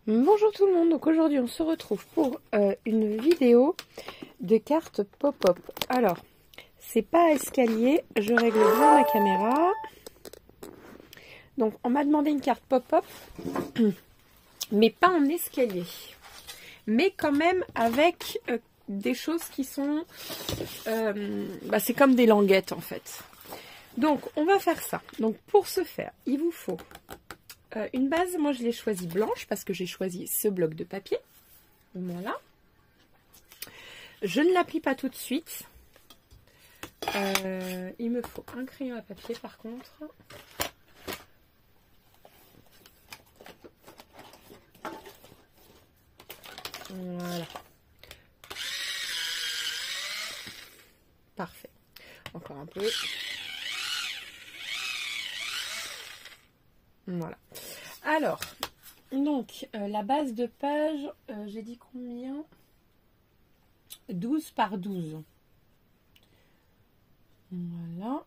Bonjour tout le monde, donc aujourd'hui on se retrouve pour une vidéo de cartes pop-up. Alors, c'est pas à escalier, je règle bien ma caméra. Donc on m'a demandé une carte pop-up, mais pas en escalier. Mais quand même avec des choses qui sont... c'est comme des languettes en fait. Donc on va faire ça. Donc pour ce faire, il vous faut... une base, moi je l'ai choisie blanche parce que j'ai choisi ce bloc de papier. Voilà. Je ne l'applique pas tout de suite. Il me faut un crayon à papier par contre. Voilà. Parfait. Encore un peu. Voilà. Alors, donc, la base de page, j'ai dit combien? 12 par 12. Voilà.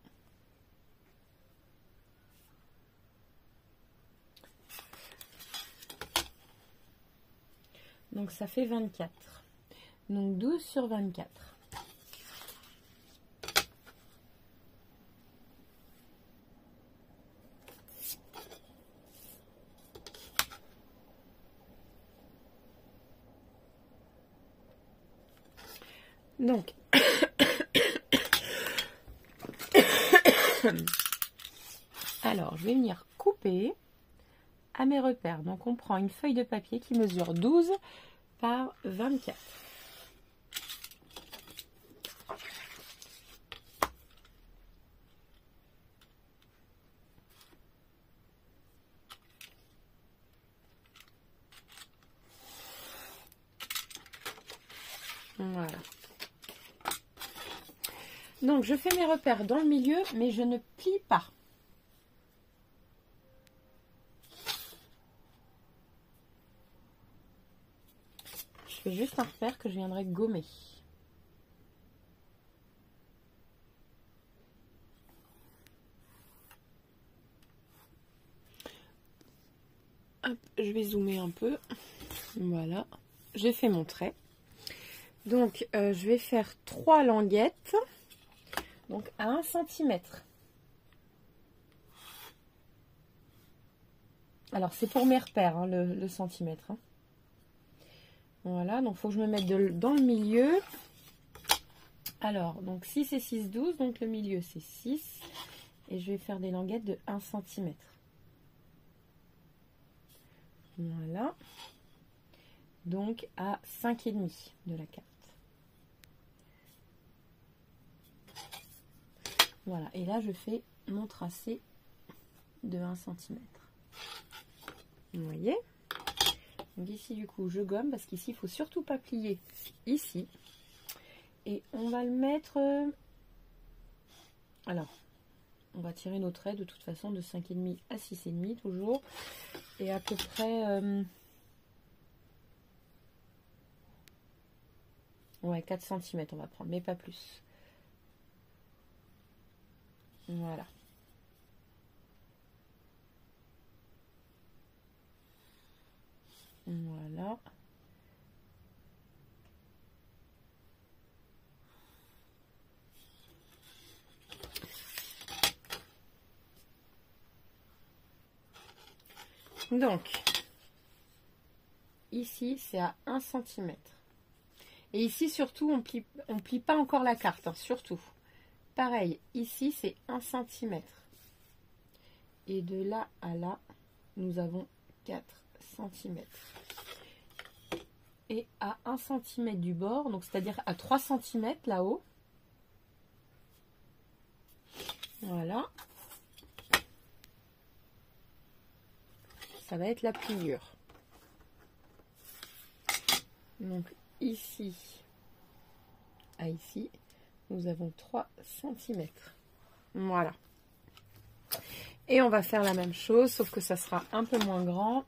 Donc, ça fait 24. Donc, 12 sur 24. Donc, alors, je vais venir couper à mes repères. Donc, on prend une feuille de papier qui mesure 12 par 24. Voilà. Donc, je fais mes repères dans le milieu, mais je ne plie pas. Je fais juste un repère que je viendrai gommer. Hop, je vais zoomer un peu. Voilà. J'ai fait mon trait. Donc, je vais faire 3 languettes. Donc, à 1 cm. Alors, c'est pour mes repères, hein, le centimètre. Hein. Voilà, donc il faut que je me mette dans le milieu. Alors, donc 6 et 6, 12. Donc, le milieu, c'est 6. Et je vais faire des languettes de 1 cm. Voilà. Donc, à 5,5 de la carte. Voilà, et là je fais mon tracé de 1 cm. Vous voyez? Donc ici du coup je gomme parce qu'ici il ne faut surtout pas plier ici. Et on va le mettre... Alors, on va tirer nos traits de toute façon de 5,5 à 6,5 toujours. Et à peu près... ouais, 4 cm on va prendre, mais pas plus. Voilà. Voilà. Donc, ici c'est à 1 cm. Et ici surtout on plie pas encore la carte, hein, surtout. Pareil, ici c'est 1 cm. Et de là à là, nous avons 4 cm. Et à 1 cm du bord, donc c'est-à-dire à 3 cm là-haut. Voilà. Ça va être la pliure. Donc ici à ici, nous avons 3 cm. Voilà. Et on va faire la même chose, sauf que ça sera un peu moins grand.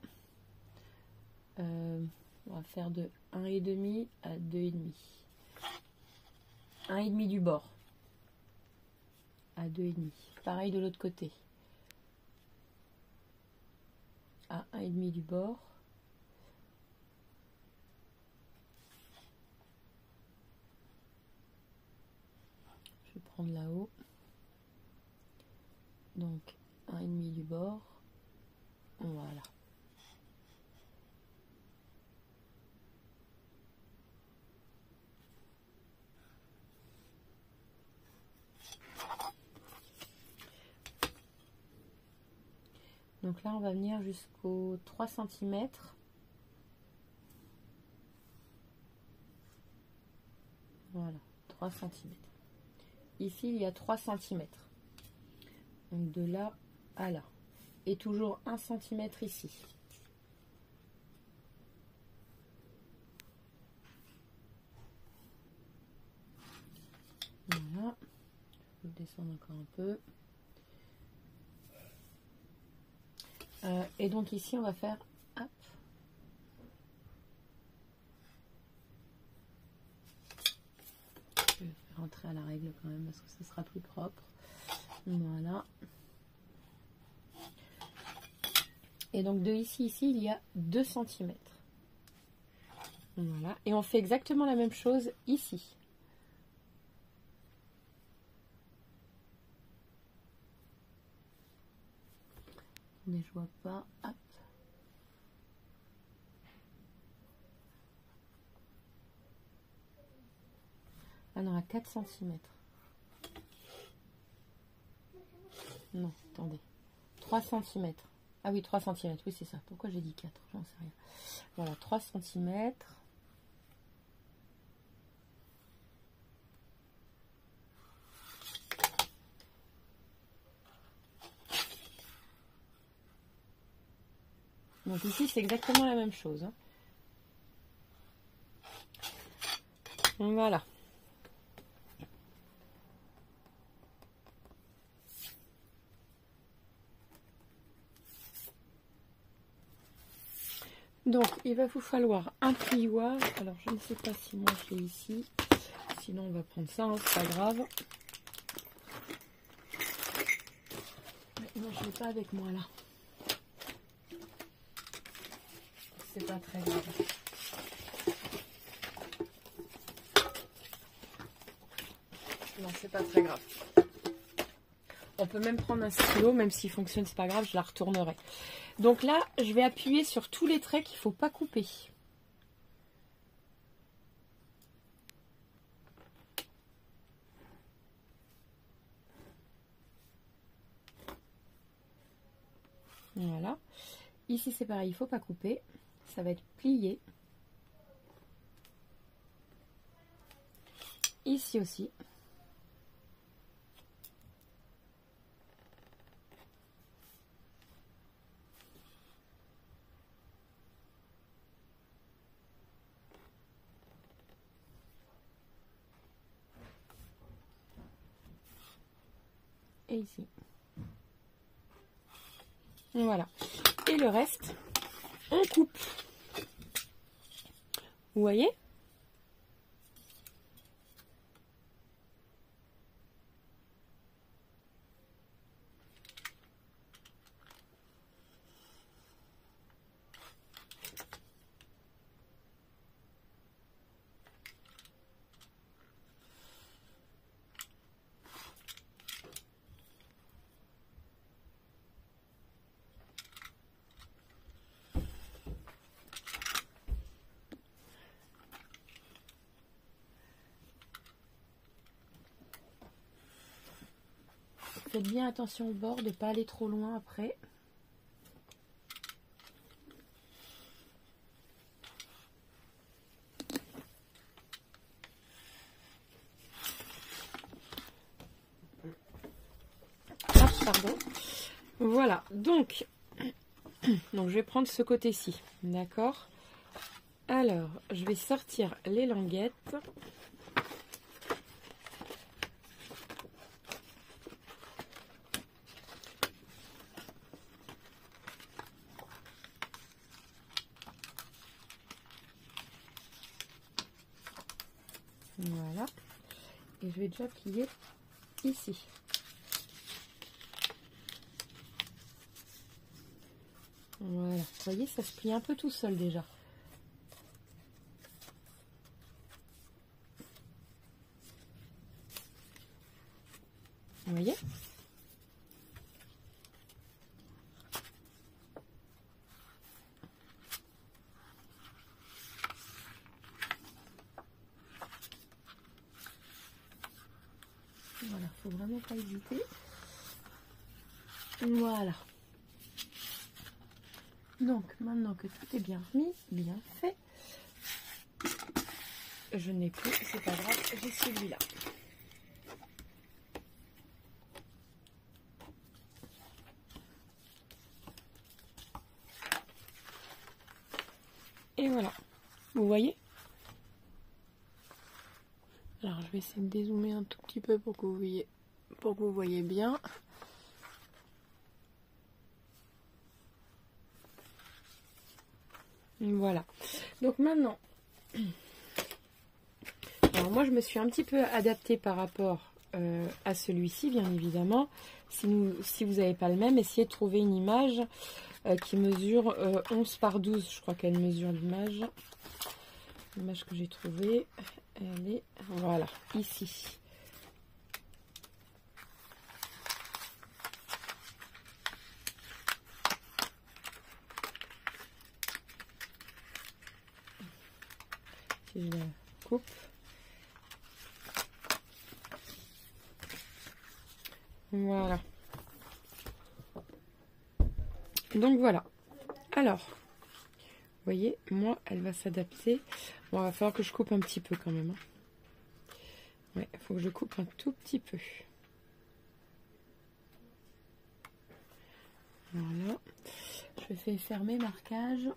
On va faire de 1,5 à 2,5. 1,5 du bord à 2,5. Pareil de l'autre côté. À 1,5 du bord prendre là-haut. Donc 1,5 du bord. Voilà. Donc là, on va venir jusqu'aux 3 cm. Voilà, 3 cm. Ici, il y a 3 cm. Donc de là à là. Et toujours 1 cm ici. Voilà. Je vais descendre encore un peu. Et donc ici, on va faire... Hop. Je vais faire rentrer à la règle quand même parce que ce sera plus propre. Voilà. Et donc de ici, il y a 2 cm. Voilà. Et on fait exactement la même chose ici. Mais je vois pas. Hop. Ah non, à 4 cm. Non, attendez. 3 cm. Ah oui, 3 cm. Oui, c'est ça. Pourquoi j'ai dit 4? J'en sais rien. Voilà, 3 cm. Donc ici, c'est exactement la même chose. Hein. Voilà. Donc, il va vous falloir un plioir. Alors, je ne sais pas si moi je l'ai ici. Sinon, on va prendre ça, hein, c'est pas grave. Non, je ne l'ai pas avec moi là. C'est pas très grave. Non, c'est pas très grave. On peut même prendre un stylo, même s'il fonctionne, c'est pas grave, je la retournerai. Donc là, je vais appuyer sur tous les traits qu'il ne faut pas couper. Voilà. Ici, c'est pareil, il ne faut pas couper. Ça va être plié. Ici aussi. Et ici. Voilà. Et le reste, on coupe. Vous voyez ? Faites bien attention au bord, de ne pas aller trop loin après. Ah, pardon. Voilà, donc je vais prendre ce côté-ci, d'accord? Alors, je vais sortir les languettes. Voilà. Et je vais déjà plier ici. Voilà. Vous voyez, ça se plie un peu tout seul déjà. Vous voyez? Voilà, faut vraiment pas hésiter. Voilà. Donc, maintenant que tout est bien mis, bien fait, je n'ai plus, c'est pas grave, j'ai celui-là. Et voilà, vous voyez? Alors, je vais essayer de dézoomer un tout petit peu pour que vous voyez bien. Voilà. Donc maintenant, alors moi je me suis un petit peu adaptée par rapport à celui-ci, bien évidemment. Si vous n'avez pas le même, essayez de trouver une image qui mesure 11 par 12. Je crois qu'elle mesure l'image. L'image que j'ai trouvée, elle est, voilà, ici. Si je la coupe. Voilà. Donc voilà. Alors, vous voyez, moi, elle va s'adapter. Bon, il va falloir que je coupe un petit peu quand même. Ouais, il faut que je coupe un tout petit peu. Voilà. Je fais fermer marquage.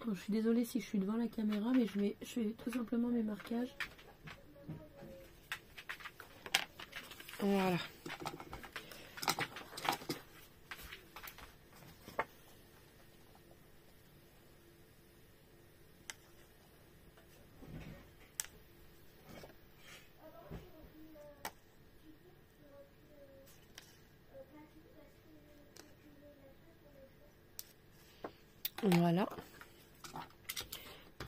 Oh, je suis désolée si je suis devant la caméra, mais je fais tout simplement mes marquages. Voilà. Voilà.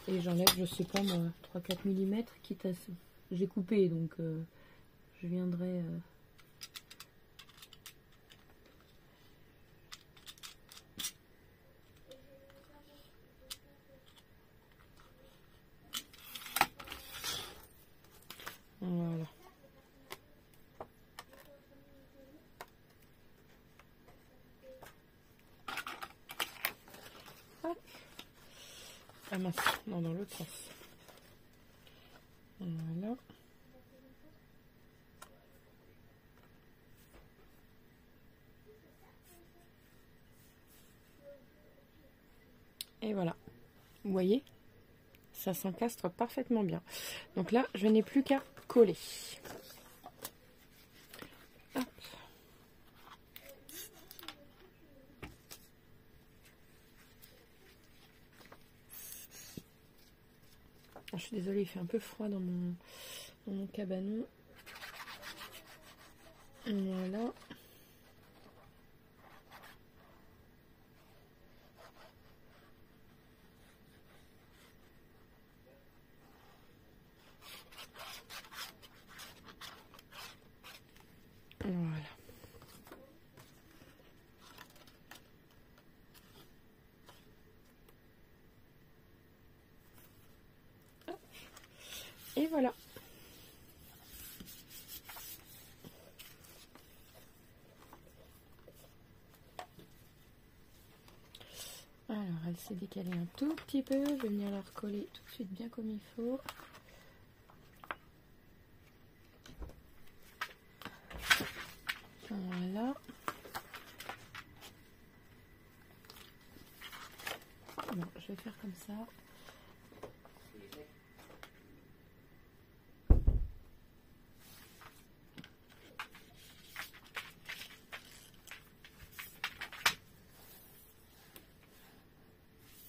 Et j'enlève, je sais pas moi, 3-4 mm, quitte à ce... J'ai coupé, donc je viendrai... Voilà. Hop. Ah mince, non, dans l'autre sens. Voilà. Et voilà. Vous voyez, ça s'encastre parfaitement bien. Donc là, je n'ai plus qu'à coller. Hop. Je suis désolée, il fait un peu froid dans mon cabanon. Voilà. Voilà. Et voilà. Alors, elle s'est décalée un tout petit peu. Je vais venir la recoller tout de suite bien comme il faut. Voilà. Bon, je vais faire comme ça.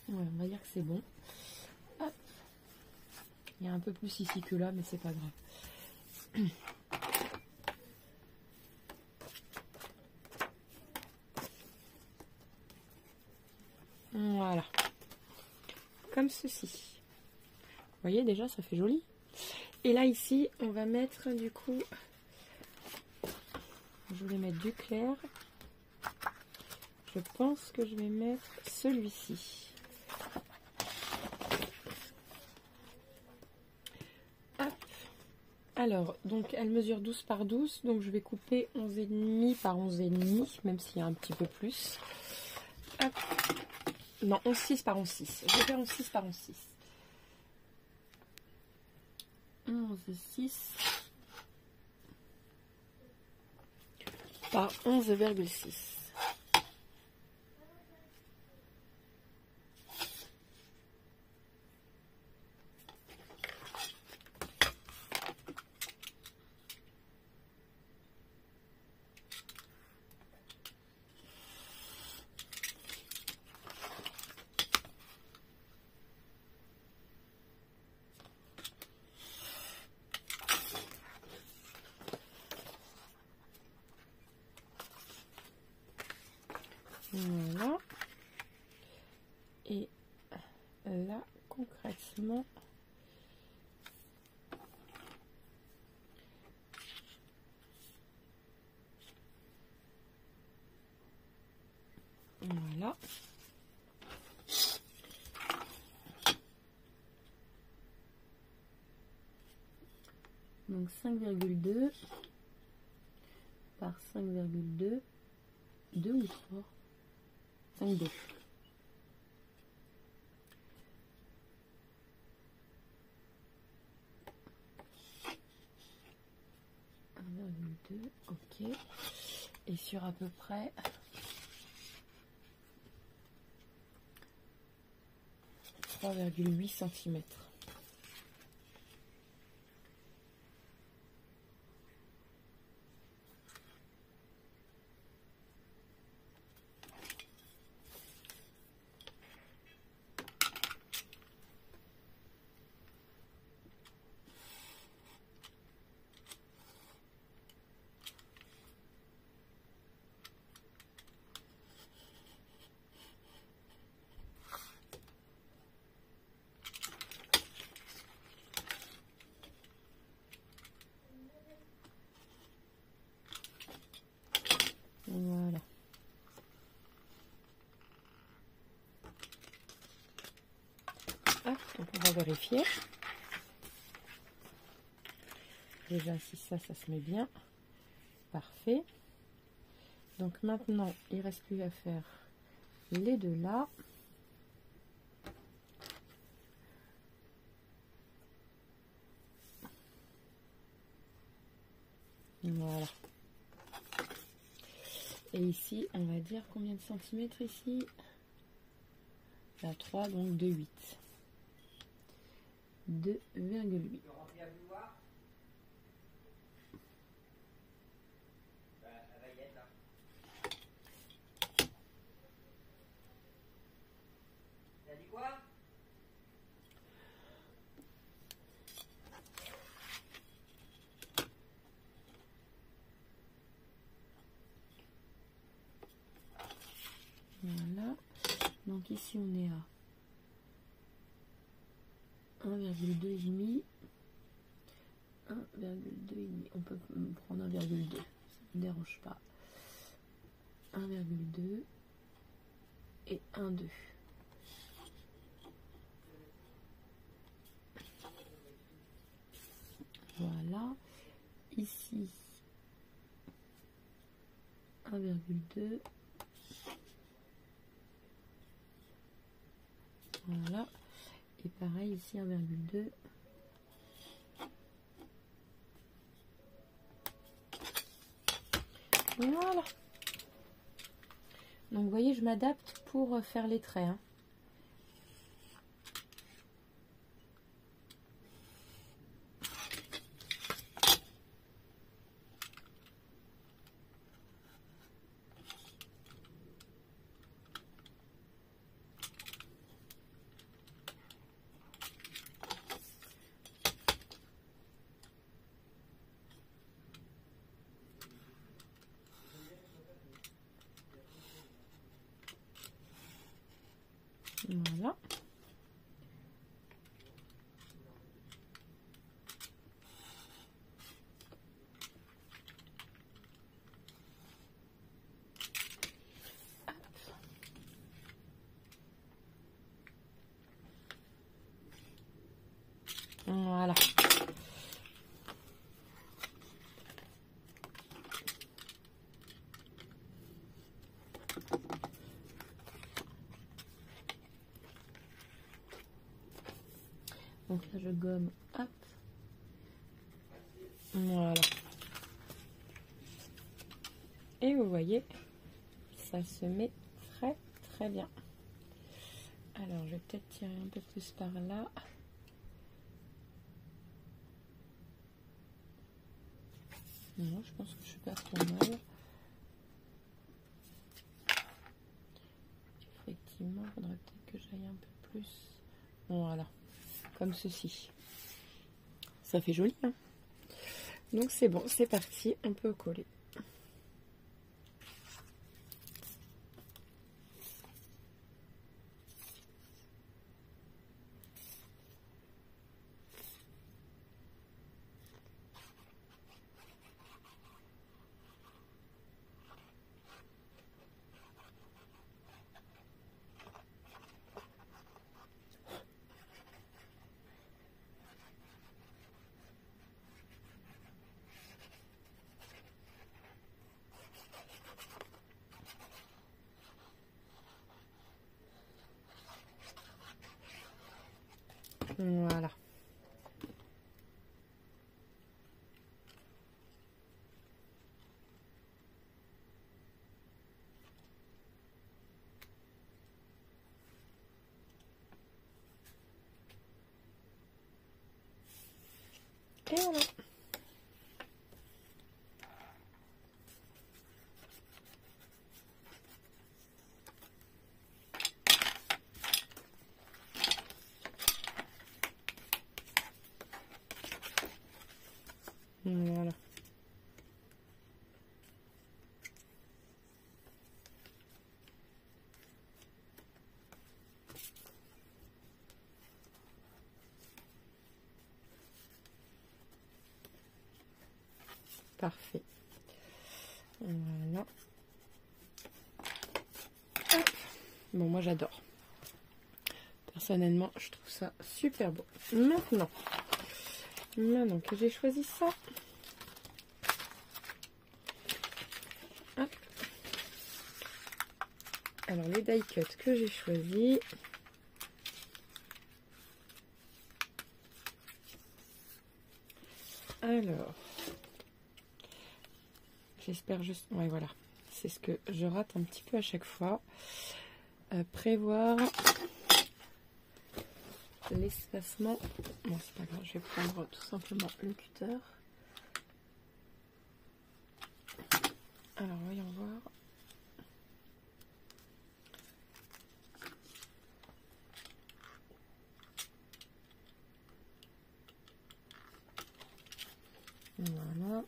Ouais, on va dire que c'est bon. Hop. Il y a un peu plus ici que là, mais c'est pas grave. Voilà. Comme ceci. Vous voyez, déjà, ça fait joli. Et là ici, on va mettre du coup, je voulais mettre du clair. Je pense que je vais mettre celui-ci. Alors, donc elle mesure 12 par 12, donc je vais couper 11,5 par 11,5, même s'il y a un petit peu plus. Hop. Non, 11,6 par 11,6. Je vais faire 11,6 par 11,6. 11,6 par 11,6. Voilà. Et là, concrètement, voilà. Donc 5,2 par 5,2, 2 ou 3, 5,2. 1,2, ok. Et sur à peu près 3,8 cm. Voilà. Hop, donc on va vérifier. Déjà, si ça se met bien. Parfait. Donc maintenant, il ne reste plus à faire les deux là. Voilà. Et ici, on va dire combien de centimètres ici? La 3, donc 2,8. 2,8. Voilà. Donc ici, on est à 1,2,5. 1,2,5. On peut prendre 1,2. Ça ne me dérange pas. 1,2 et 1,2. Voilà. Ici, 1,2. Voilà. Et pareil ici, 1,2. Voilà. Donc vous voyez, je m'adapte pour faire les traits. Hein. Voilà. Donc là, je gomme. Hop. Voilà. Et vous voyez, ça se met très très bien. Alors, je vais peut-être tirer un peu plus par là. Non, je pense que je suis pas trop mal. Effectivement, il faudrait peut-être que j'aille un peu plus. Voilà, comme ceci. Ça fait joli, hein? Donc c'est bon, c'est parti, on peut coller. Voilà. Et voilà. Voilà. Parfait. Voilà. Hop. Bon, moi j'adore. Personnellement, je trouve ça super beau. Maintenant que j'ai choisi ça, hop. Alors les die cuts que j'ai choisi, alors j'espère juste, ouais voilà, c'est ce que je rate un petit peu à chaque fois, prévoir l'espacement. Bon, c'est pas grave, je vais prendre tout simplement le cutter. Alors voyons voir. Voilà.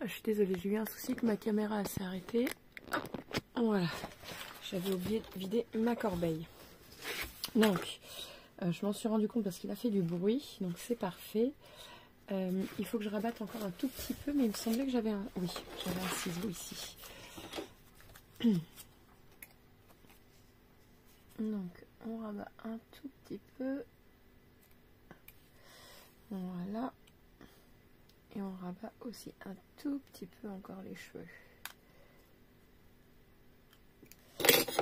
Je suis désolée, j'ai eu un souci que ma caméra s'est arrêtée. Voilà, j'avais oublié de vider ma corbeille. Donc, je m'en suis rendu compte parce qu'il a fait du bruit, donc c'est parfait. Il faut que je rabatte encore un tout petit peu, mais il me semblait que j'avais un... Oui, j'avais un ciseau ici. Donc, on rabat un tout petit peu. Voilà. Et on rabat aussi un tout petit peu encore les cheveux.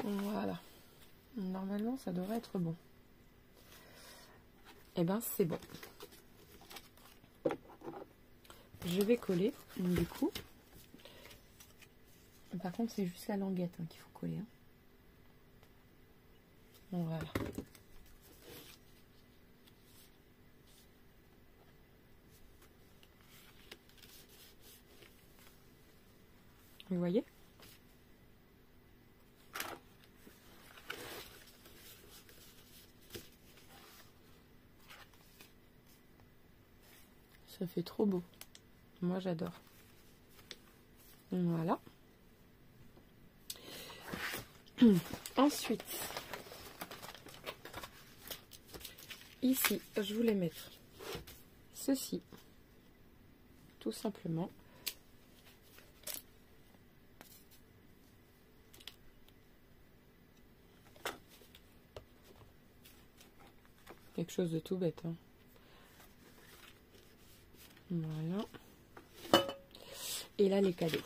Voilà. Normalement, ça devrait être bon. Et ben, c'est bon. Je vais coller, du coup. Par contre, c'est juste la languette qu'il faut coller. Hein. Voilà. Vous voyez? Ça fait trop beau. Moi, j'adore. Voilà. Ensuite, ici, je voulais mettre ceci. Tout simplement. Quelque chose de tout bête. Hein. Voilà. Et là, les cadeaux.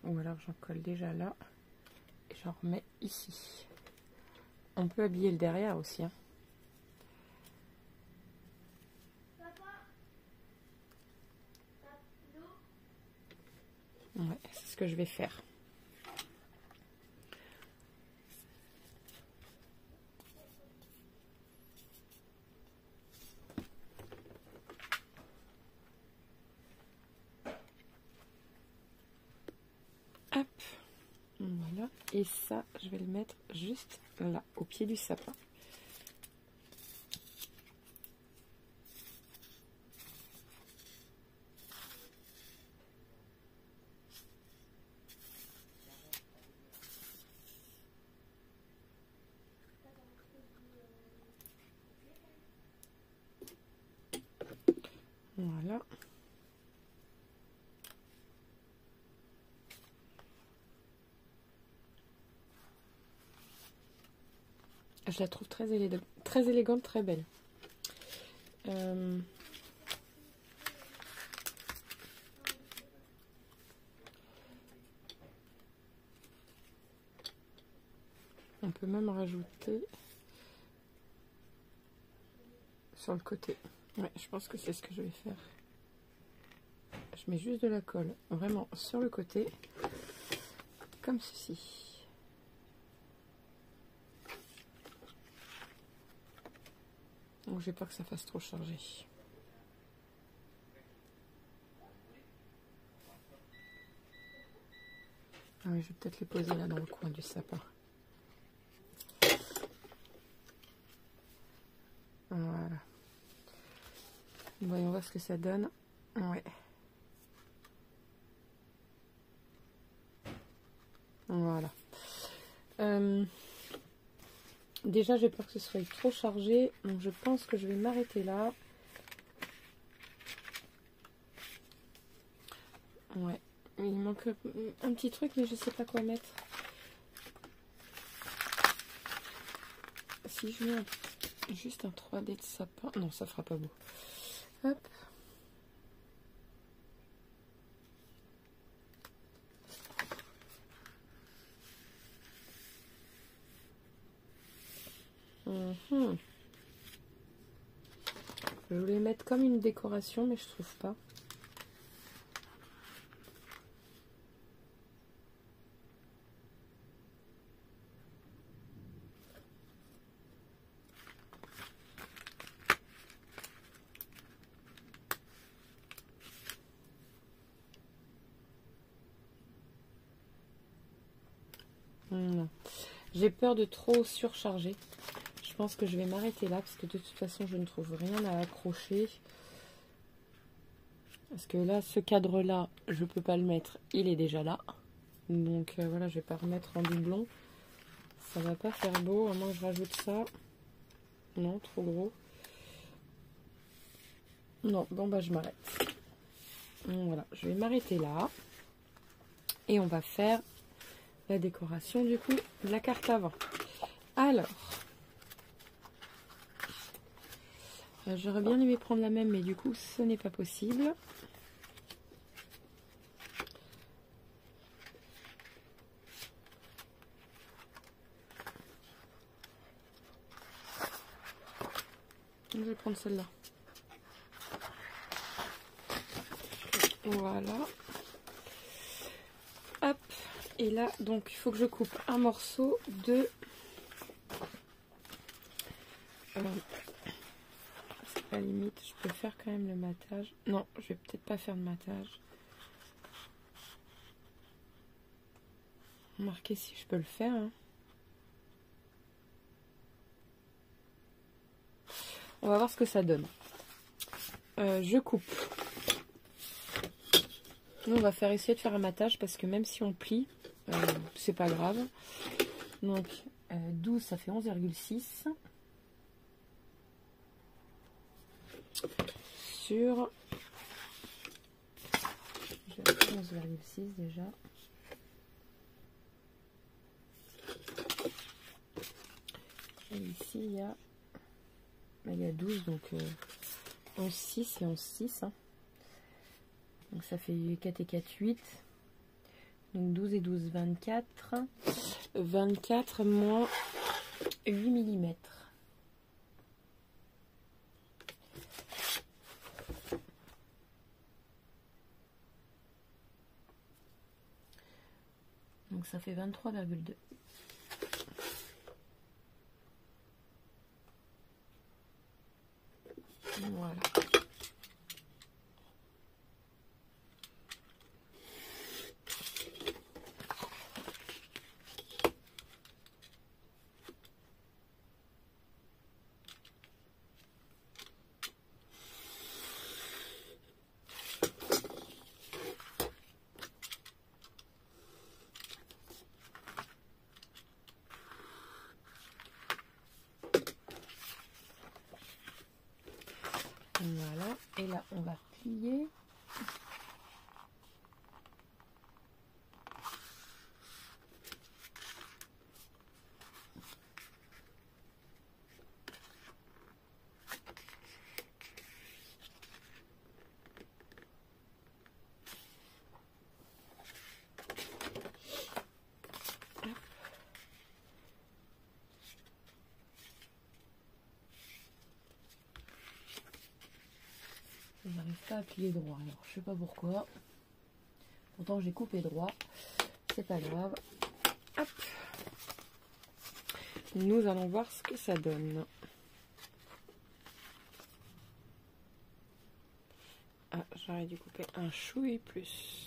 ou alors j'en colle déjà là et j'en remets ici. On peut habiller le derrière aussi, hein. Ouais, c'est ce que je vais faire. Hop, voilà. Et ça, je vais le mettre juste là, au pied du sapin. Voilà. Je la trouve très élégante, très belle. On peut même rajouter sur le côté. Ouais, je pense que c'est ce que je vais faire. Je mets juste de la colle, vraiment sur le côté, comme ceci. Donc j'ai peur que ça fasse trop chargé. Ah oui, je vais peut-être les poser là dans le coin du sapin. Voilà. Voyons voir ce que ça donne. Ouais. Voilà. Déjà, j'ai peur que ce soit trop chargé. Donc, je pense que je vais m'arrêter là. Ouais. Il manque un petit truc, mais je sais pas quoi mettre. Si je mets juste un 3D de sapin. Non, ça fera pas beau. Hop. Je voulais mettre comme une décoration, mais je trouve pas. Non. J'ai peur de trop surcharger. Je pense que je vais m'arrêter là parce que de toute façon je ne trouve rien à accrocher. Parce que là, ce cadre-là, je peux pas le mettre, il est déjà là. Donc voilà, je vais pas remettre en doublon. Ça va pas faire beau, à moins que je rajoute ça. Non, trop gros. Non, bon bah je m'arrête. Voilà, je vais m'arrêter là. Et on va faire la décoration du coup de la carte avant. Alors, j'aurais bien aimé prendre la même, mais du coup ce n'est pas possible. Je vais prendre celle-là. Voilà. Hop. Et là, donc, il faut que je coupe un morceau de... à la limite, je peux faire quand même le matage. Non, je vais peut-être pas faire le matage. Remarquez si je peux le faire. Hein. On va voir ce que ça donne. Je coupe. Nous, on va essayer de faire un matage parce que même si on plie, c'est pas grave. Donc, 12, ça fait 11,6. Sur... J'ai 11,6 déjà. Et ici, il y a... il y a 12, donc 11,6 et 11,6. Hein. Donc ça fait 4 et 4, 8. Donc 12 et 12, 24. 24 moins 8 mm. Donc ça fait 23,2. Voilà. Voilà, et là on va plier. Je n'arrive pas à plier droit, alors je sais pas pourquoi. Pourtant j'ai coupé droit, c'est pas grave. Hop. Nous allons voir ce que ça donne. Ah, j'aurais dû couper un chouï plus.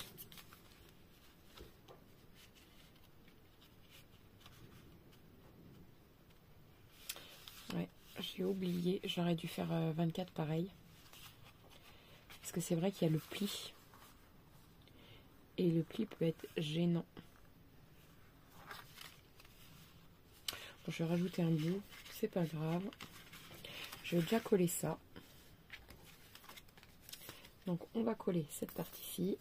Ouais, j'ai oublié, j'aurais dû faire 24 pareil. Parce que c'est vrai qu'il y a le pli. Et le pli peut être gênant. Bon, je vais rajouter un bout, c'est pas grave. Je vais déjà coller ça. Donc on va coller cette partie-ci.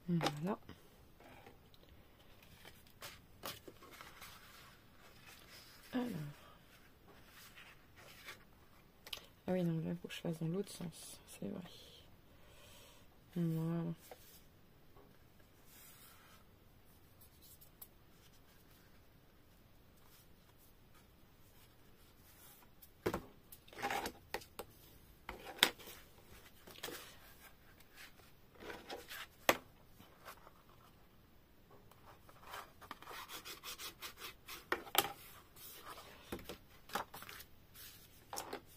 Voilà. Alors. Ah oui, non, là, il faut que je fasse dans l'autre sens, c'est vrai. Voilà.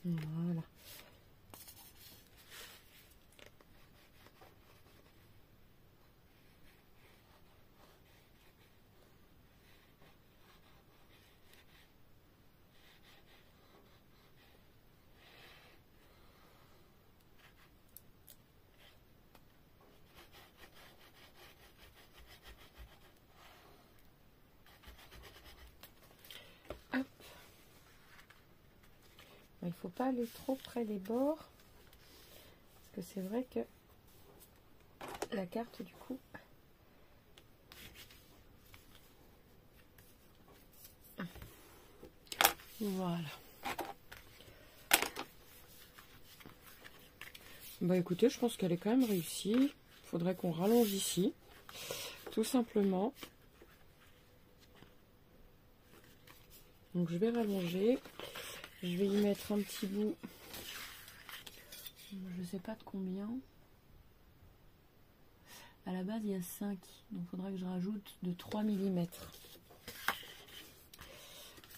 Voilà. Hop. Il faut pas aller trop près des bords. Parce que c'est vrai que la carte, du coup... Voilà. Bah écoutez, je pense qu'elle est quand même réussie. Il faudrait qu'on rallonge ici. Tout simplement. Donc je vais rallonger. Je vais y mettre un petit bout. Je sais pas de combien. À la base il y a 5. Donc il faudra que je rajoute de 3 mm.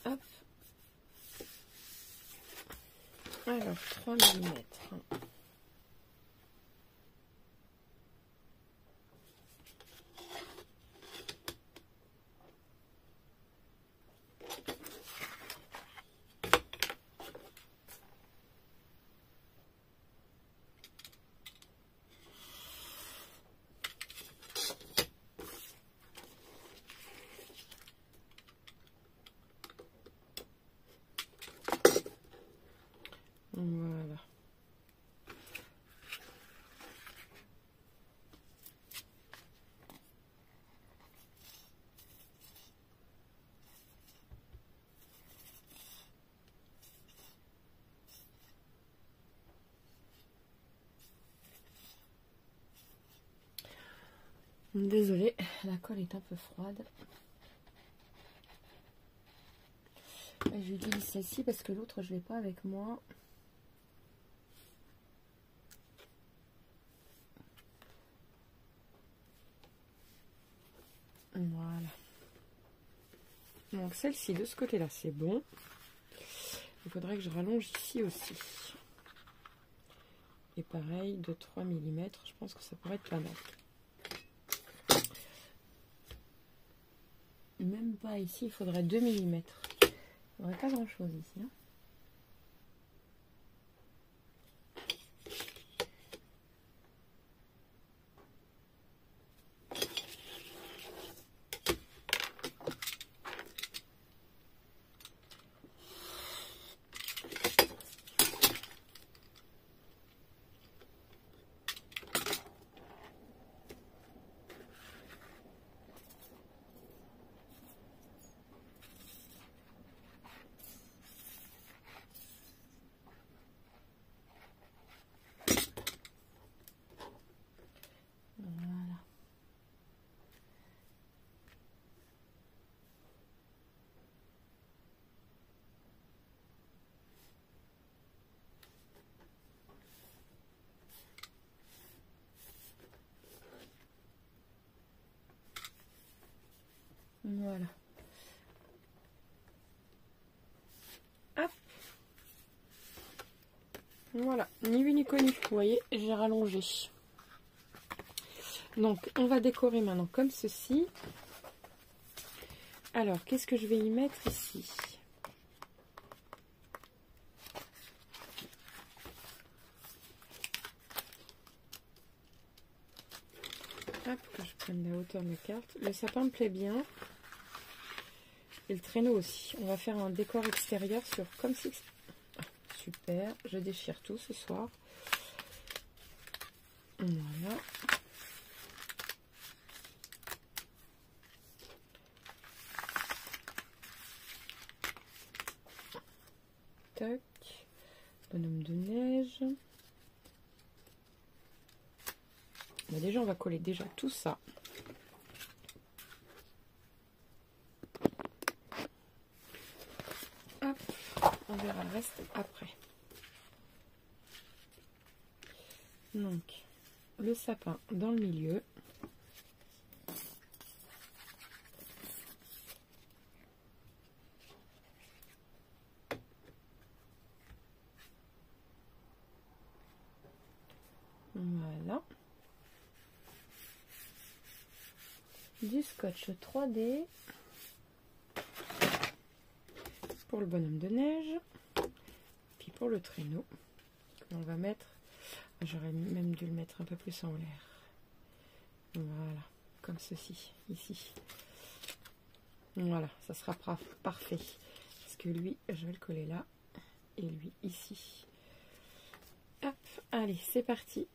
Hop. Alors 3 mm. Voilà. Désolée, la colle est un peu froide. J'utilise celle-ci parce que l'autre je l'ai pas avec moi. Voilà. Donc celle-ci de ce côté-là, c'est bon. Il faudrait que je rallonge ici aussi. Et pareil, de 3 mm, je pense que ça pourrait être pas mal. Même pas ici, il faudrait 2 mm. Il n'y aurait pas grand-chose ici. Hein. Voilà. Hop. Voilà, ni vu ni connu. Vous voyez, j'ai rallongé. Donc, on va décorer maintenant comme ceci. Alors, qu'est-ce que je vais y mettre ici? Hop, que je prenne la hauteur de la carte. Le sapin me plaît bien. Et le traîneau aussi. On va faire un décor extérieur sur comme si... Ah, super, je déchire tout ce soir. Voilà. Tac. Bonhomme de neige. Bah déjà, on va coller déjà tout ça. Hop, on verra le reste après. Donc, le sapin dans le milieu. Voilà. Du scotch 3D pour le bonhomme de neige, puis pour le traîneau on va mettre, j'aurais même dû le mettre un peu plus en l'air, voilà, comme ceci, ici, voilà, ça sera parfait, parce que lui je vais le coller là, et lui ici. Hop, allez, c'est parti.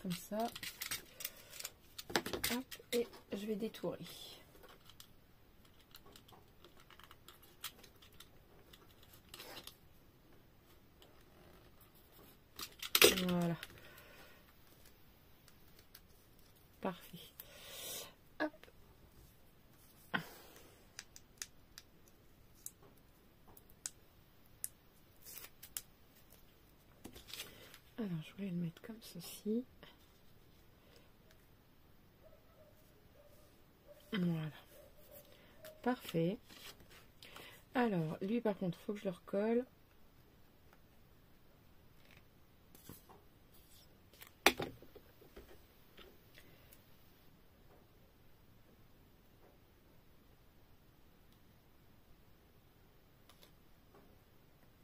Comme ça. Hop, et je vais détourer. Voilà. Parfait. Hop. Alors, je voulais le mettre comme ceci. Voilà. Parfait. Alors, lui, par contre, il faut que je le recolle.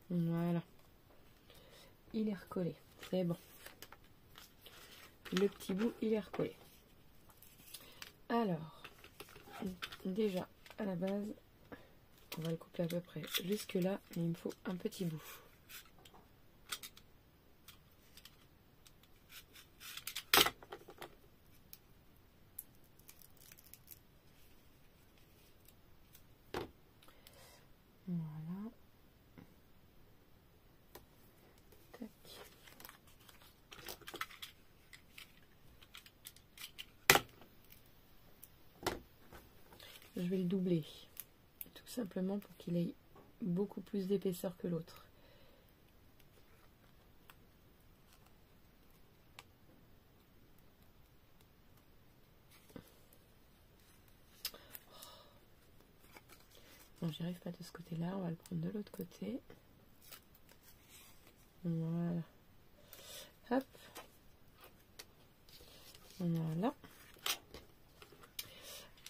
Voilà. Il est recollé. C'est bon. le petit bout il est recollé. Alors, déjà à la base, on va le couper à peu près jusque là, mais il me faut un petit bout. Voilà. Tac. Je vais le doubler, tout simplement pour qu'il ait beaucoup plus d'épaisseur que l'autre. Bon, j'y arrive pas de ce côté-là, on va le prendre de l'autre côté. Voilà. Hop. Voilà.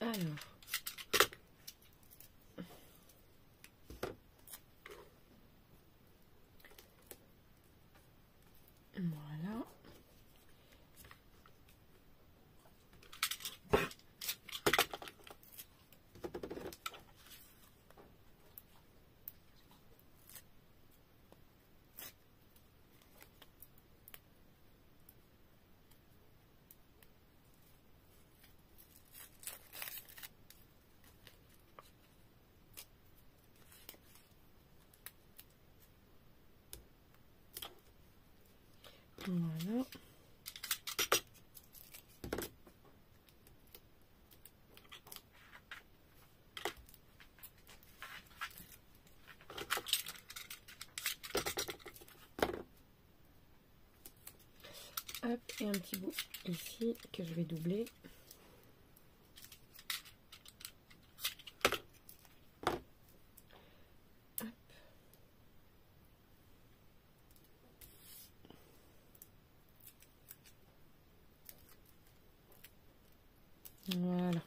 Alors. Voilà. Voilà. Hop, et un petit bout ici que je vais doubler. Hop. Voilà.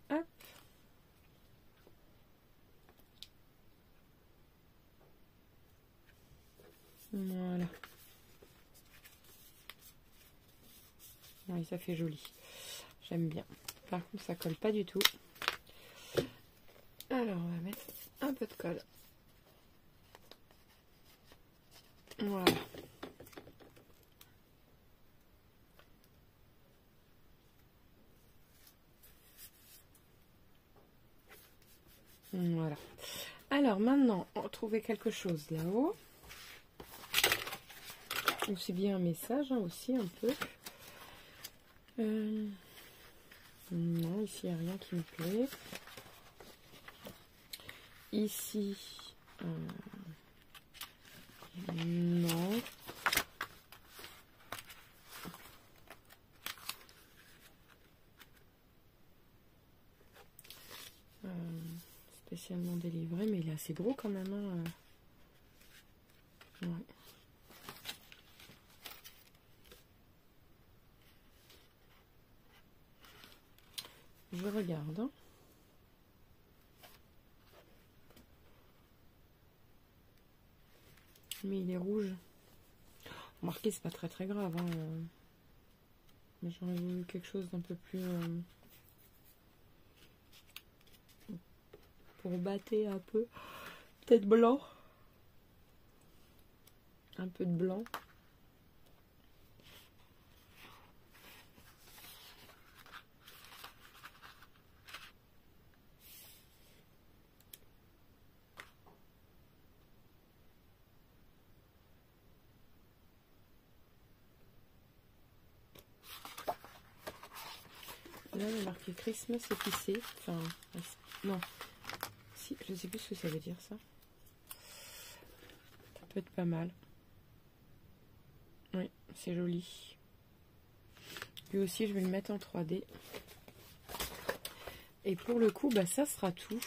Hop. Voilà. Oui, ça fait joli. J'aime bien. Par contre, ça colle pas du tout. Alors, on va mettre un peu de colle. Voilà. Voilà. Alors, maintenant, on va trouver quelque chose là-haut. Aussi bien un message, hein, aussi un peu. Non, ici, il n'y a rien qui me plaît. Ici, non. Spécialement délivré, mais il est assez gros quand même. Hein. Ouais. Je regarde. Hein. Mais il est rouge. Remarquez, c'est pas très grave. Hein. Mais j'aurais voulu quelque chose d'un peu plus... pour battre un peu. Peut-être blanc. Un peu de blanc. Là, il y a marqué Christmas épicé. Enfin, non. Si, je sais plus ce que ça veut dire, ça. Ça peut être pas mal. Oui, c'est joli. Lui aussi, je vais le mettre en 3D. Et pour le coup, bah, ça sera tout.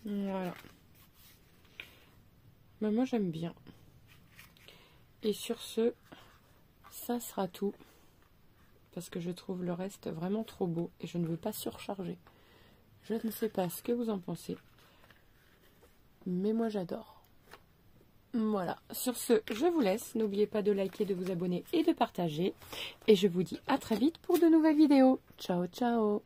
Voilà. Mais moi j'aime bien. Et sur ce, ça sera tout. Parce que je trouve le reste vraiment trop beau. Et je ne veux pas surcharger. Je ne sais pas ce que vous en pensez. Mais moi j'adore. Voilà. Sur ce, je vous laisse. N'oubliez pas de liker, de vous abonner et de partager. Et je vous dis à très vite pour de nouvelles vidéos. Ciao, ciao!